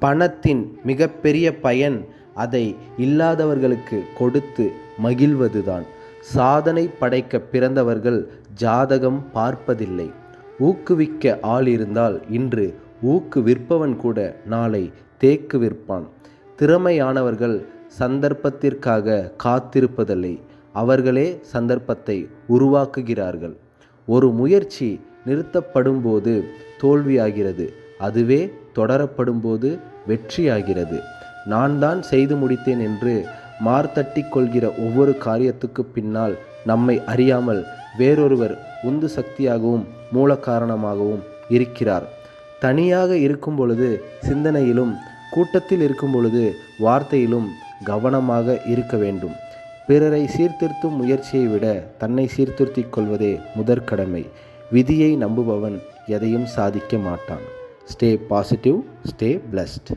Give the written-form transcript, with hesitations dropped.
பணத்தின் மிகப்பெரிய பயன் அதை இல்லாதவர்களுக்கு கொடுத்து மகிழ்வதுதான். சாதனை படைக்க பிறந்தவர்கள் ஜாதகம் பார்ப்பதில்லை. ஊக்குவிக்க ஆள் இருந்தால் இன்று ஊக்கு விற்பவன் கூட நாளை தேக்கு விற்பான். திறமையானவர்கள் சந்தர்ப்பத்திற்காக காத்திருப்பதில்லை, அவர்களே சந்தர்ப்பத்தை உருவாக்குகிறார்கள். ஒரு முயற்சி நிறுத்தப்படும்போது தோல்வியாகிறது, அதுவே தொடரப்படும்போது வெற்றியாகிறது. நான் தான் செய்து முடித்தேன் என்று மார்த்தட்டி கொள்கிற ஒவ்வொரு காரியத்துக்கு பின்னால் நம்மை அறியாமல் வேறொருவர் உந்து சக்தியாகவும் மூல காரணமாகவும் இருக்கிறார். தனியாக இருக்கும் பொழுது சிந்தனையிலும், கூட்டத்தில் இருக்கும் பொழுது வார்த்தையிலும் கவனமாக இருக்க வேண்டும். பிறரை சீர்திருத்தும் முயற்சியை விட தன்னை சீர்திருத்திக் கொள்வதே முதற்கடமை. விதியை நம்புபவன் எதையும் சாதிக்க மாட்டான். Stay positive, stay blessed.